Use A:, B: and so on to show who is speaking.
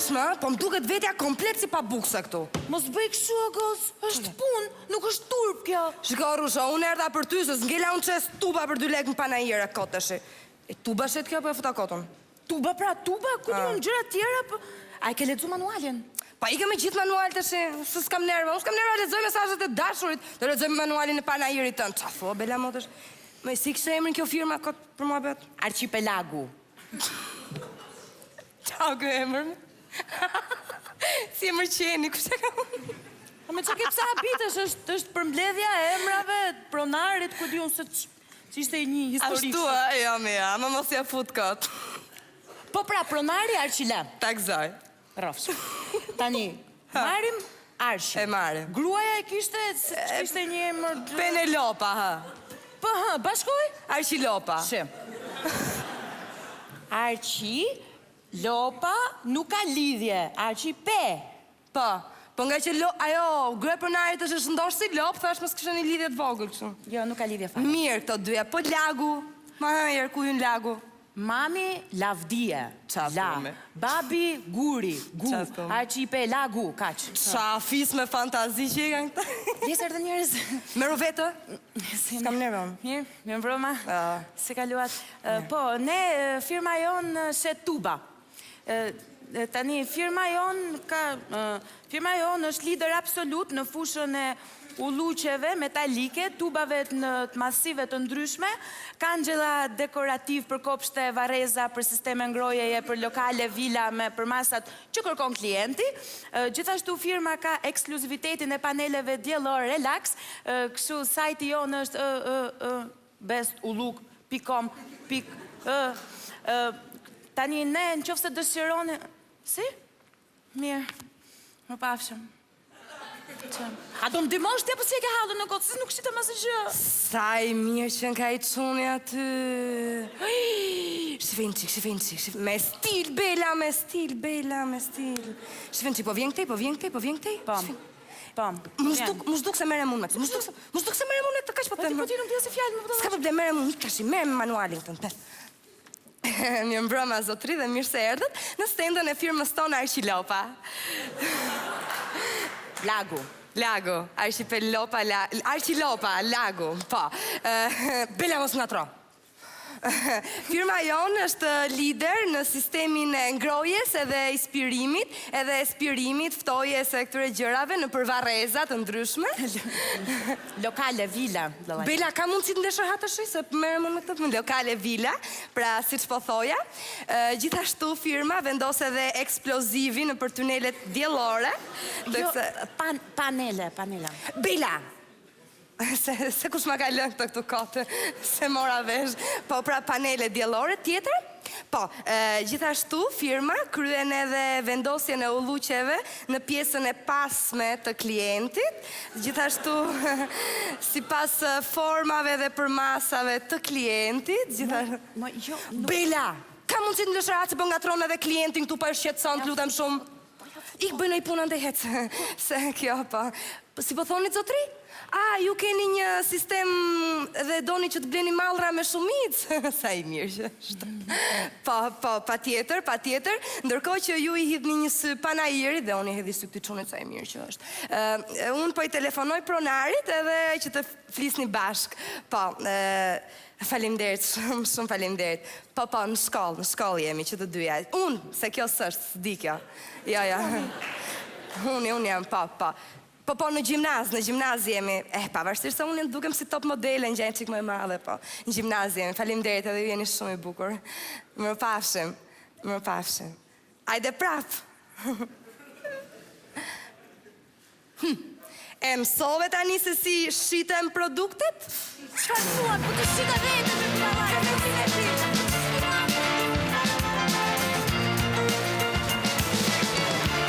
A: ndershme, po më duket vetja komplet si pa bukse këtu.
B: Mos bëj kështu, Agos, është punë, nuk është turp kjo.
A: Shiko, Rusha, unë erdha për ty, se s'ngela unë qes tuba për 2 lekë në panajire këtë të shi. E tuba shet kjo për e futa kotën?
B: Tuba pra tuba, ku di unë gjëra tjera, po... A i ke lexu manualin?
A: Pa i ke me gjithë manual të shi, se s'kam nerva. Unë s'kam nerva lexoj mesazhet e dashurit, të lexoj manualin e panajirit tënë. Qa thua, Bela Motësh? Me si kështë emrin kjo firma këtë për mua bet?
B: Archipelagu.
A: Qa kë emër? Si emër qeni, kështë e ka unë?
B: Me që ke psa habitesh, është përmbledhja e emrave, pronarit, ku di unë se që ishte një historikë.
A: Ashtu, jo, mija, më mos ja fut këtë.
B: Po pra, pronari Arqila.
A: Ta gëzoj.
B: Rafsh. Tani, marim Arshi.
A: E marim.
B: Gruaja e kishte një emër...
A: Penelopa, ha.
B: Po, bashkoj?
A: Arqilopa.
B: Shem. Arqi, Lopa, nuk ka lidhje. Arqi, Pe.
A: Po nga që ajo, gre pronarit është shëndosh si lop, thash mos kështë një lidhje të vogël, kështu.
B: Jo, nuk ka lidhje fare.
A: Mirë këto dyja, po lagu, ma hajër, ku ju në lagu?
B: Mami, Lavdia.
A: Qafome.
B: Babi, Guri. Gu. Arqipe, Lagu, kaq.
A: Qa fis me fantazi që i kanë këta?
B: Jesër dhe njerës.
A: Meru vetë? S'kam nervon.
B: Mirë, mirë mbroma. Se kaluat. Po, ne, firma jonë shet tuba. Tani, firma jonë është lider absolut në fushën e ulluqeve metalike, tubave në masive të ndryshme, kangjella dekorativ për kopshte, vareza, për sisteme ngrojeje, për lokale, vila për masat që kërkon klienti. Gjithashtu firma ka ekskluzivitetin e paneleve diellor relax, kështu sajti jonë është bestulluk.com. Tani ne në qofë se dëshironi... Si? Mirë, më pafshëm. A do më dimosh të si e ke halë në kotë, se nuk shita masë gjë.
A: Sa i mirë që në ka i quni aty. Shifin qik, me stil, Bela, me stil. Shifin qik, po vjen këtej?
B: Po.
A: Më shduk se mere mund me të. Më shduk se mere mund me të, kash po të
B: Po ti nuk dhja se fjallë më
A: s'ka problem, mere mund, kashi, mere me manualin të. Mirë mbroma zotri dhe mirë se erdhët në stendën e firmës tonë Arqilopa. Lagu, Arqilopa, Lagu, po. Bela mos nga tro. Firma jonë është lider në sistemin e ngrojes edhe espirimit, ftojes e këtyre gjërave në përvareza të ndryshme.
B: Lokale, vila.
A: Bela, ka mundësi të ndeshër hatë shi, se përmerë më në këtë lokale vila, pra si që po thoja. Gjithashtu firma vendos edhe eksplozivin në për tunelet diellore.
B: Jo, panele.
A: Bela! Se kush ma ka lënë këtu kote, se mora vesh, po pra panele diellore tjetër. Po, gjithashtu firma kryen edhe vendosjen e ulluqeve në pjesën e pasme të klientit, gjithashtu si pas formave dhe përmasave të klientit, gjithashtu... Bela, ka mundësi të ndëshërat se po nga tronë edhe klientin këtu pa shqetëson, të lutem shumë. Ik bëjnë i punën dhe hecë, se kjo, po. Si po thoni, zotri? Ju keni një sistem dhe doni që të bleni mallra me shumicë? Sa i mirë që është. Pa tjetër, ndërkohë që ju i hidhni një sy panajiri dhe unë i hedhi sy këti qunit, sa i mirë që është. Unë po i telefonoj pronarit edhe që të flisni bashk. Po, faleminderit, shumë faleminderit. Po, në shkollë jemi që të dyja. Unë, se kjo s'është, s'di kjo. Jo. Unë jam, po. Po, në gjimnaz jemi, pavarësisht se unë dukem si top modele, në gjenë qik më e madhe, po, në gjimnaz jemi, faleminderit edhe ju jeni shumë i bukur. Më pafshim. Ajde prap. E mësove tani se si shiten produktet?
B: Çfarë thua, po të shita vetë,